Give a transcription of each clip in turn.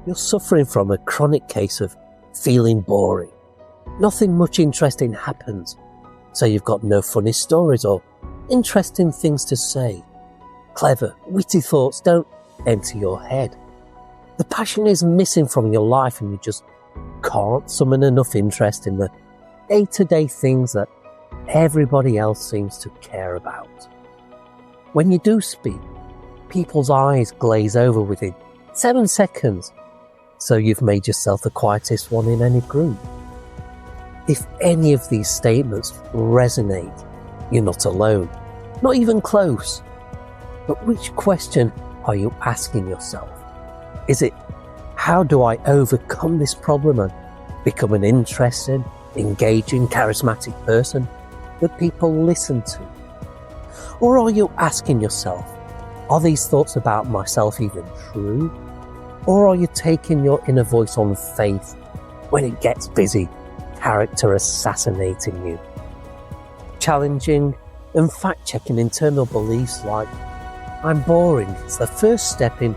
You're suffering from a chronic case of feeling boring. Nothing much interesting happens, so you've got no funny stories or interesting things to say. Clever, witty thoughts don't enter your head. The passion is missing from your life and you just can't summon enough interest in the day-to-day things that everybody else seems to care about. When you do speak, people's eyes glaze over within 7 seconds, so you've made yourself the quietest one in any group. If any of these statements resonate, you're not alone, not even close. But which question are you asking yourself? Is it, how do I overcome this problem and become an interesting, engaging, charismatic person that people listen to? Or are you asking yourself, are these thoughts about myself even true? Or are you taking your inner voice on faith when it gets busy, character assassinating you? Challenging and fact-checking internal beliefs like, I'm boring, is the first step in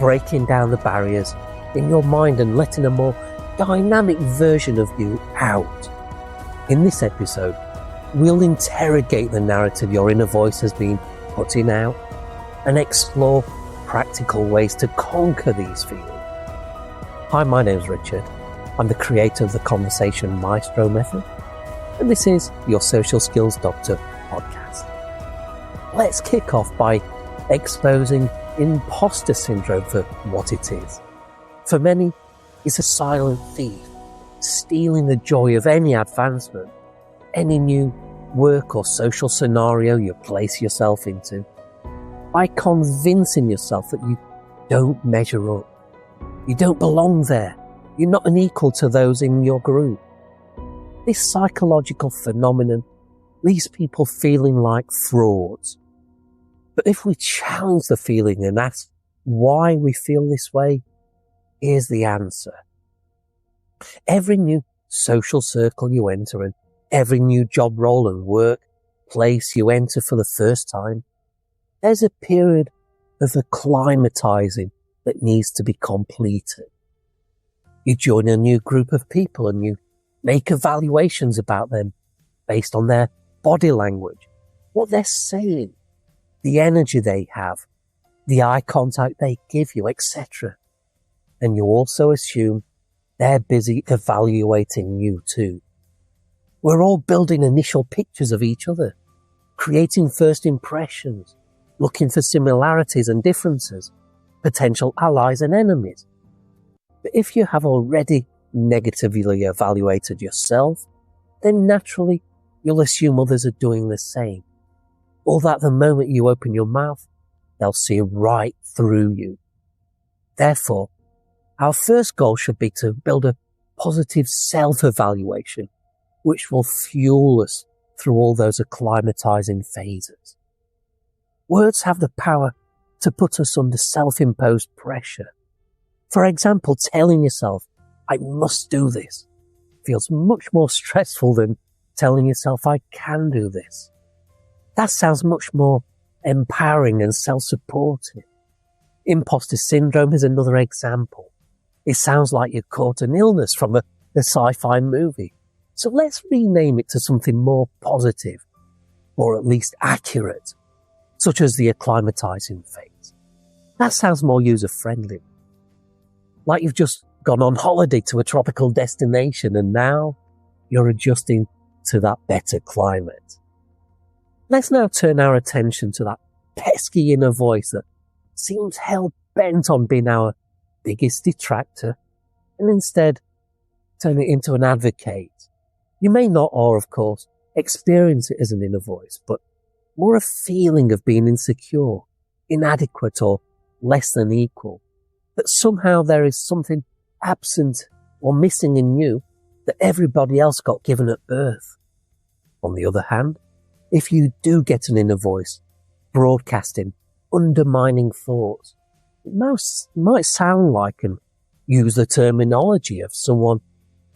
breaking down the barriers in your mind and letting a more dynamic version of you out. In this episode, we'll interrogate the narrative your inner voice has been putting out and explore practical ways to conquer these feelings. Hi, my name's Richard. I'm the creator of the Conversation Maestro Method, and this is your Social Skills Doctor podcast. Let's kick off by exposing imposter syndrome for what it is. For many, it's a silent thief, stealing the joy of any advancement, any new work or social scenario you place yourself into, by convincing yourself that you don't measure up. You don't belong there. You're not an equal to those in your group. This psychological phenomenon leaves people feeling like frauds. But if we challenge the feeling and ask why we feel this way, here's the answer. Every new social circle you enter and every new job role and work place you enter for the first time, there's a period of acclimatizing that needs to be completed. You join a new group of people and you make evaluations about them based on their body language, what they're saying, the energy they have, the eye contact they give you, etc. And you also assume they're busy evaluating you too. We're all building initial pictures of each other, creating first impressions, looking for similarities and differences, potential allies and enemies. But if you have already negatively evaluated yourself, then naturally you'll assume others are doing the same, or that the moment you open your mouth, they'll see right through you. Therefore, our first goal should be to build a positive self-evaluation, which will fuel us through all those acclimatizing phases. Words have the power to put us under self-imposed pressure. For example, telling yourself, I must do this, feels much more stressful than telling yourself, I can do this. That sounds much more empowering and self-supportive. Imposter syndrome is another example. It sounds like you caught an illness from a sci-fi movie. So let's rename it to something more positive, or at least accurate, such as the acclimatizing phase. That sounds more user-friendly. Like you've just gone on holiday to a tropical destination and now you're adjusting to that better climate. Let's now turn our attention to that pesky inner voice that seems hell-bent on being our biggest detractor, and instead turn it into an advocate. You may not, or of course, experience it as an inner voice, but more a feeling of being insecure, inadequate, or less than equal, that somehow there is something absent or missing in you that everybody else got given at birth. On the other hand, if you do get an inner voice broadcasting undermining thoughts, it might sound like and use the terminology of someone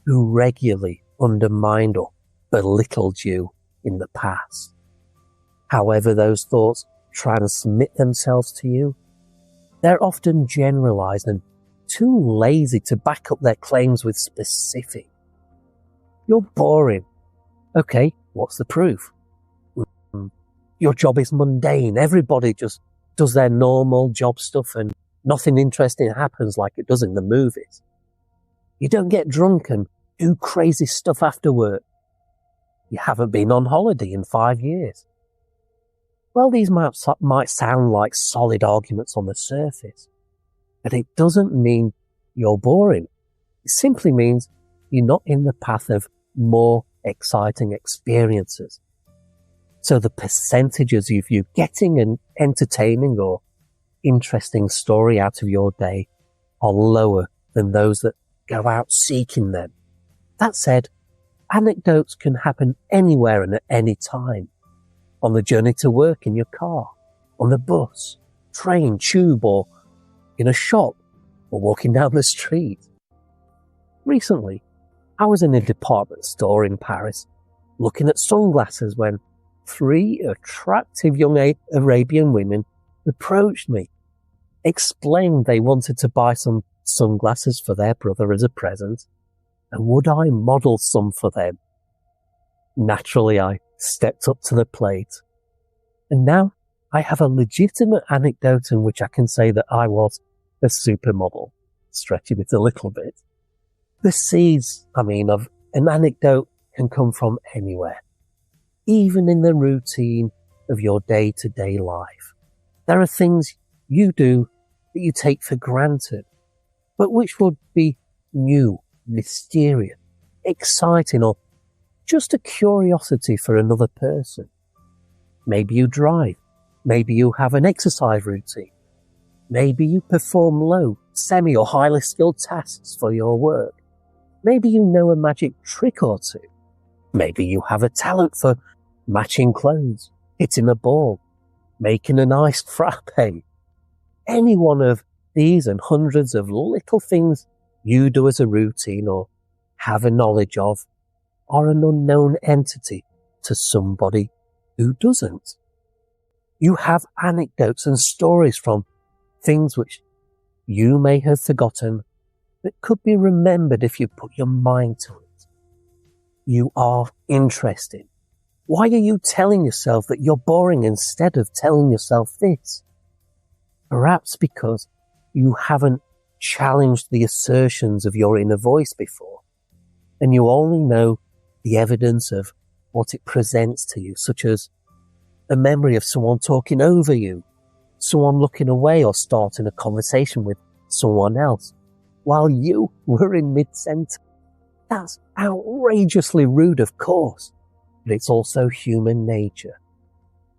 who regularly undermined or belittled you in the past. However those thoughts transmit themselves to you, they're often generalized and too lazy to back up their claims with specifics. You're boring. Okay, what's the proof? Your job is mundane. Everybody just does their normal job stuff and nothing interesting happens like it does in the movies. You don't get drunk and do crazy stuff after work. You haven't been on holiday in 5 years. Well, these might sound like solid arguments on the surface, but it doesn't mean you're boring. It simply means you're not in the path of more exciting experiences. So the percentages of you getting an entertaining or interesting story out of your day are lower than those that go out seeking them. That said, anecdotes can happen anywhere and at any time. On the journey to work in your car, on the bus, train, tube, or in a shop, or walking down the street. Recently, I was in a department store in Paris looking at sunglasses when 3 attractive young Arabian women approached me, explained they wanted to buy some sunglasses for their brother as a present, and would I model some for them? Naturally, I stepped up to the plate. And now I have a legitimate anecdote in which I can say that I was a supermodel, stretching it a little bit. The seeds, of an anecdote can come from anywhere, even in the routine of your day-to-day life. There are things you do that you take for granted, but which would be new, mysterious, exciting, or just a curiosity for another person. Maybe you drive. Maybe you have an exercise routine. Maybe you perform low, semi or highly skilled tasks for your work. Maybe you know a magic trick or two. Maybe you have a talent for matching clothes, hitting a ball, making an iced frappe. Any one of these and hundreds of little things you do as a routine or have a knowledge of are an unknown entity to somebody who doesn't. You have anecdotes and stories from things which you may have forgotten that could be remembered if you put your mind to it. You are interesting. Why are you telling yourself that you're boring instead of telling yourself this? Perhaps because you haven't challenged the assertions of your inner voice before, and you only know the evidence of what it presents to you, such as a memory of someone talking over you, someone looking away or starting a conversation with someone else while you were in mid-sentence. That's outrageously rude, of course, but it's also human nature.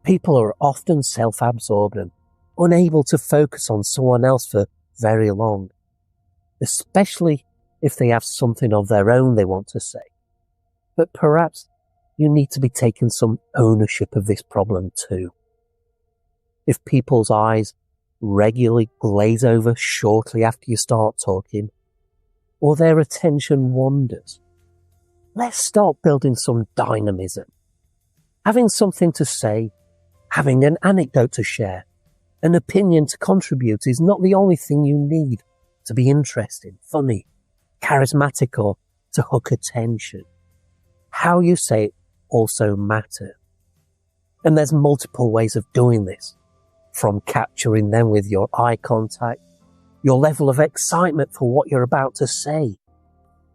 People are often self-absorbed and unable to focus on someone else for very long, especially if they have something of their own they want to say. But perhaps you need to be taking some ownership of this problem too. If people's eyes regularly glaze over shortly after you start talking, or their attention wanders, let's start building some dynamism. Having something to say, having an anecdote to share, an opinion to contribute is not the only thing you need to be interesting, funny, charismatic, or to hook attention. How you say it also matters. And there's multiple ways of doing this, from capturing them with your eye contact, your level of excitement for what you're about to say,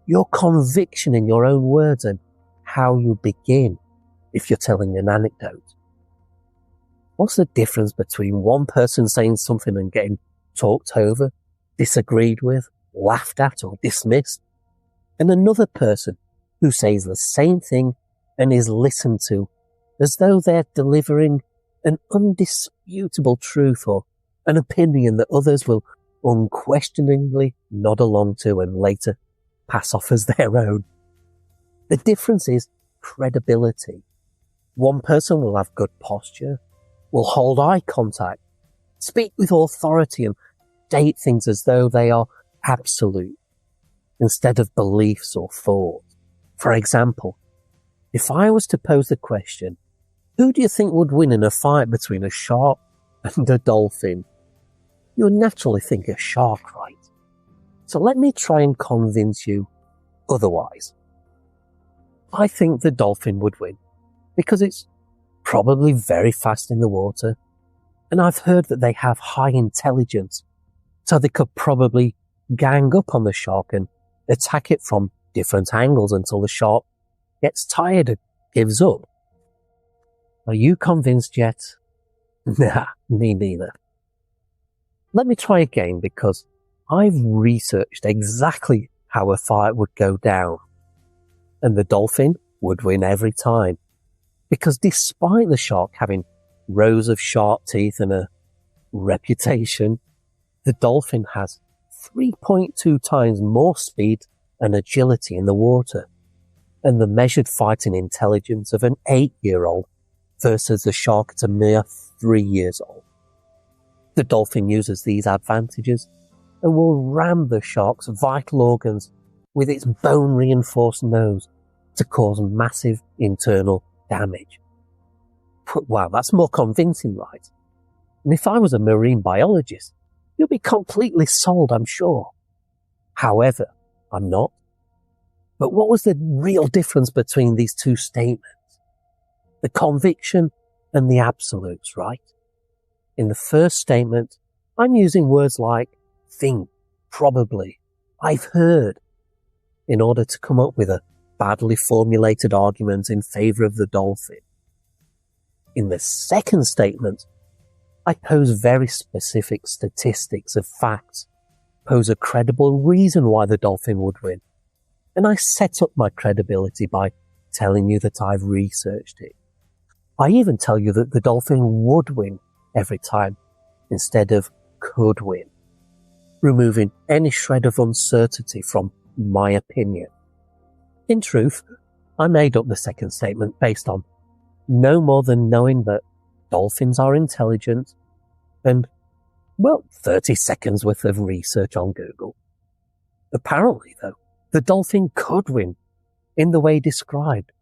your conviction in your own words, and how you begin if you're telling an anecdote. What's the difference between one person saying something and getting talked over, disagreed with, laughed at, or dismissed, and another person who says the same thing and is listened to as though they're delivering an undisputable truth or an opinion that others will unquestioningly nod along to and later pass off as their own? The difference is credibility. One person will have good posture, will hold eye contact, speak with authority, and state things as though they are absolute instead of beliefs or thoughts. For example, if I was to pose the question, who do you think would win in a fight between a shark and a dolphin? You would naturally think a shark, right? So let me try and convince you otherwise. I think the dolphin would win because it's probably very fast in the water, and I've heard that they have high intelligence, so they could probably gang up on the shark and attack it from different angles until the shark gets tired and gives up. Are you convinced yet? Nah, me neither. Let me try again because I've researched exactly how a fight would go down, and the dolphin would win every time. Because despite the shark having rows of sharp teeth and a reputation, the dolphin has 3.2 times more speed and agility in the water, and the measured fighting intelligence of an 8-year-old versus the shark at a mere 3 years old. The dolphin uses these advantages and will ram the shark's vital organs with its bone-reinforced nose to cause massive internal damage. Wow, that's more convincing, right? And if I was a marine biologist, you'd be completely sold, I'm sure. However, I'm not. But what was the real difference between these two statements? The conviction and the absolutes, right? In the first statement, I'm using words like think, probably, I've heard, in order to come up with a badly formulated argument in favour of the dolphin. In the second statement, I pose very specific statistics of facts, pose a credible reason why the dolphin would win, and I set up my credibility by telling you that I've researched it. I even tell you that the dolphin would win every time instead of could win, removing any shred of uncertainty from my opinion. In truth, I made up the second statement based on no more than knowing that dolphins are intelligent and, 30 seconds worth of research on Google. Apparently, though, the dolphin could win in the way described,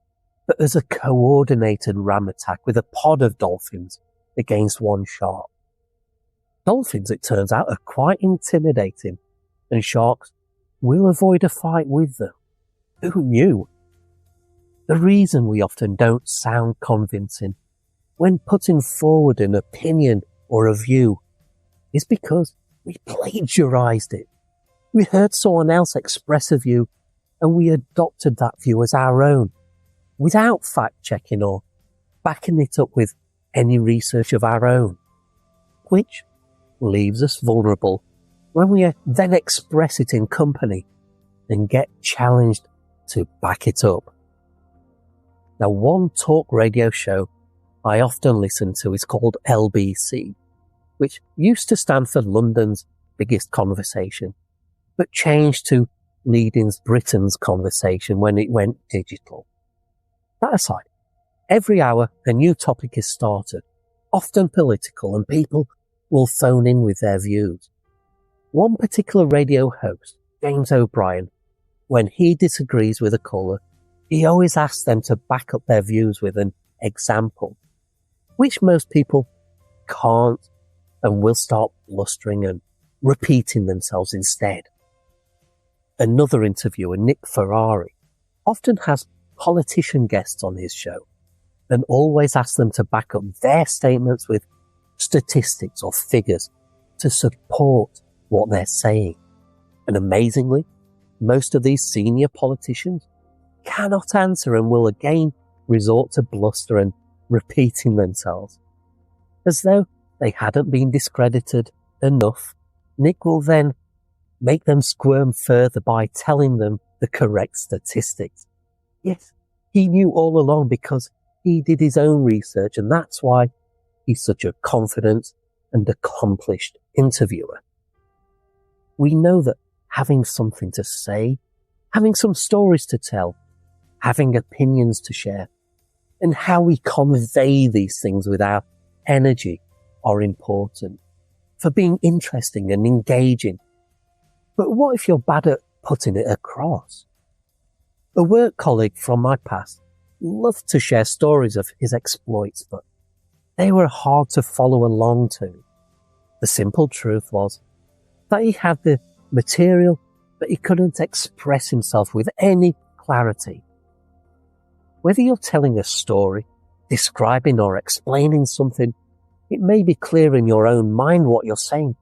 but as a coordinated ram attack with a pod of dolphins against one shark. Dolphins, it turns out, are quite intimidating, and sharks will avoid a fight with them. Who knew? The reason we often don't sound convincing when putting forward an opinion or a view is because we plagiarized it. We heard someone else express a view and we adopted that view as our own without fact-checking or backing it up with any research of our own, which leaves us vulnerable when we then express it in company and get challenged to back it up. Now, one talk radio show I often listen to is called LBC, which used to stand for London's Biggest Conversation, but changed to Leading Britain's Conversation when it went digital. That aside, every hour a new topic is started, often political, and people will phone in with their views. One particular radio host, James O'Brien, when he disagrees with a caller, he always asks them to back up their views with an example, which most people can't and will start blustering and repeating themselves instead. Another interviewer, Nick Ferrari, often has politician guests on his show and always asks them to back up their statements with statistics or figures to support what they're saying. And amazingly, most of these senior politicians cannot answer and will again resort to bluster and repeating themselves. As though they hadn't been discredited enough, Nick will then make them squirm further by telling them the correct statistics. Yes, he knew all along because he did his own research, and that's why he's such a confident and accomplished interviewer. We know that having something to say, having some stories to tell, having opinions to share, and how we convey these things with our energy are important for being interesting and engaging. But what if you're bad at putting it across? A work colleague from my past loved to share stories of his exploits, but they were hard to follow along to. The simple truth was that he had the material but he couldn't express himself with any clarity. Whether you're telling a story, describing or explaining something, it may be clear in your own mind what you're saying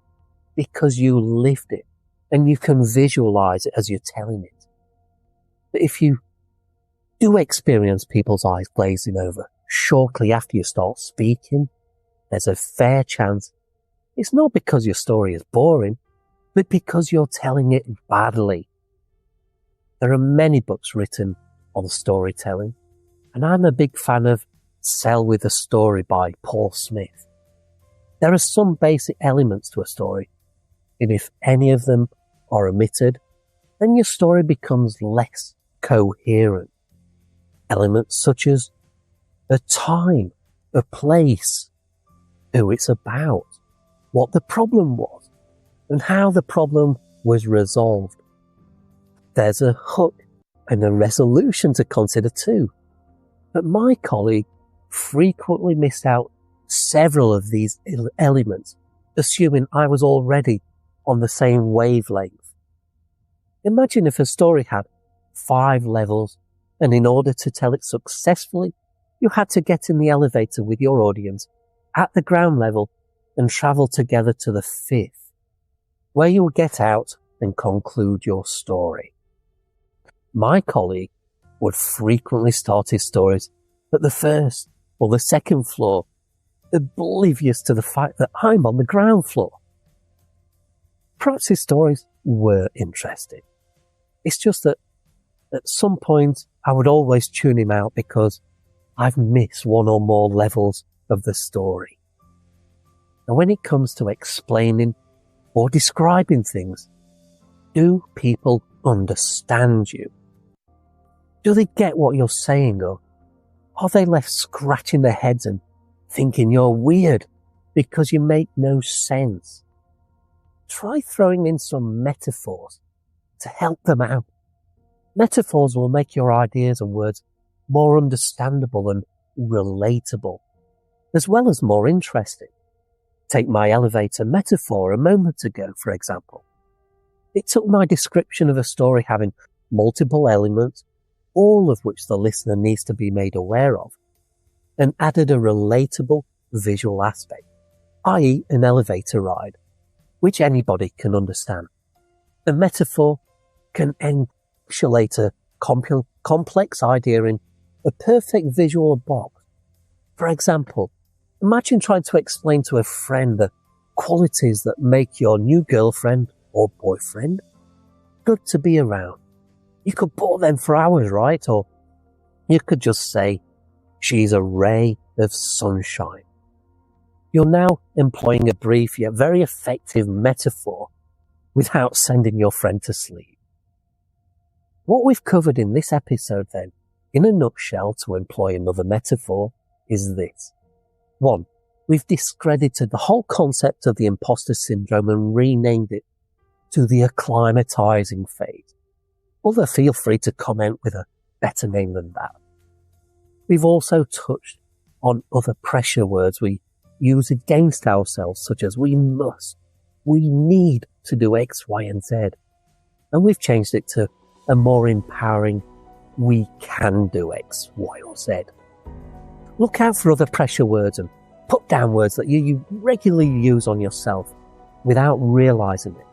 because you lived it and you can visualize it as you're telling it. But if you do experience people's eyes glazing over shortly after you start speaking, there's a fair chance it's not because your story is boring, but because you're telling it badly. There are many books written on storytelling, and I'm a big fan of Sell with a Story by Paul Smith. There are some basic elements to a story, and if any of them are omitted, then your story becomes less coherent. Elements such as a time, a place, who it's about, what the problem was, and how the problem was resolved. There's a hook and a resolution to consider too. But my colleague frequently missed out several of these elements, assuming I was already on the same wavelength. Imagine if a story had 5 levels, and in order to tell it successfully, you had to get in the elevator with your audience at the ground level and travel together to the 5th, where you would get out and conclude your story. My colleague would frequently start his stories at the 1st or the 2nd floor, oblivious to the fact that I'm on the ground floor. Perhaps his stories were interesting. It's just that at some point I would always tune him out because I've missed one or more levels of the story. And when it comes to explaining or describing things, do people understand you? Do they get what you're saying, or are they left scratching their heads and thinking you're weird because you make no sense? Try throwing in some metaphors to help them out. Metaphors will make your ideas and words more understandable and relatable, as well as more interesting. Take my elevator metaphor a moment ago, for example. It took my description of a story having multiple elements, all of which the listener needs to be made aware of, and added a relatable visual aspect, i.e. an elevator ride, which anybody can understand. A metaphor can encapsulate a complex idea in a perfect visual box. For example, imagine trying to explain to a friend the qualities that make your new girlfriend or boyfriend good to be around. You could bore them for hours, right? Or you could just say, she's a ray of sunshine. You're now employing a brief yet very effective metaphor without sending your friend to sleep. What we've covered in this episode then, in a nutshell, to employ another metaphor, is this. 1. We've discredited the whole concept of the imposter syndrome and renamed it to the acclimatizing phase. Although feel free to comment with a better name than that. We've also touched on other pressure words we use against ourselves, such as we must, we need to do X, Y, and Z. And we've changed it to a more empowering, we can do X, Y, or Z. Look out for other pressure words and put down words that you regularly use on yourself without realizing it,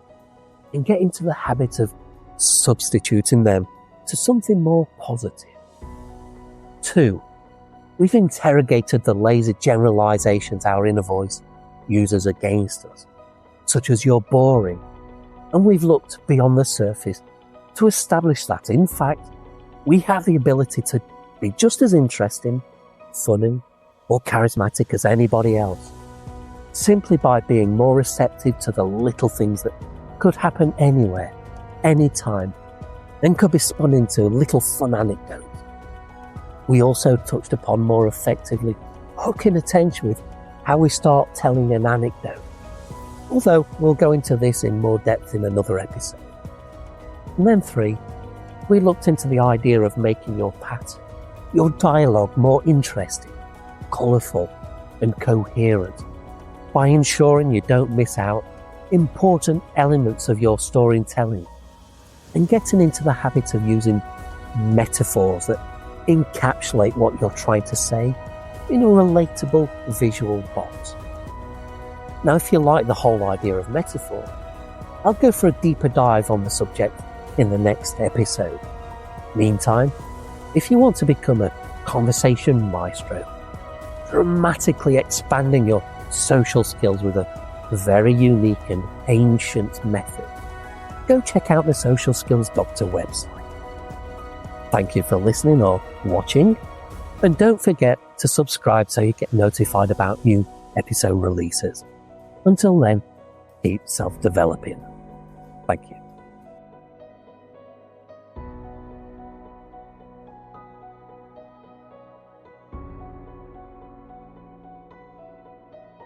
and get into the habit of substituting them to something more positive. 2. We've interrogated the lazy generalizations our inner voice uses against us, such as you're boring, and we've looked beyond the surface to establish that, in fact, we have the ability to be just as interesting, funny, or charismatic as anybody else, simply by being more receptive to the little things that could happen anywhere, anytime, and could be spun into little fun anecdotes. We also touched upon more effectively hooking attention with how we start telling an anecdote, although we'll go into this in more depth in another episode. And then 3, we looked into the idea of making your pattern, your dialogue more interesting, colourful, and coherent by ensuring you don't miss out important elements of your storytelling. and getting into the habit of using metaphors that encapsulate what you're trying to say in a relatable visual box. Now, if you like the whole idea of metaphor, I'll go for a deeper dive on the subject in the next episode. Meantime, if you want to become a conversation maestro, dramatically expanding your social skills with a very unique and ancient method, go check out the Social Skills Doctor website. Thank you for listening or watching, and don't forget to subscribe so you get notified about new episode releases. Until then, keep self-developing. Thank you.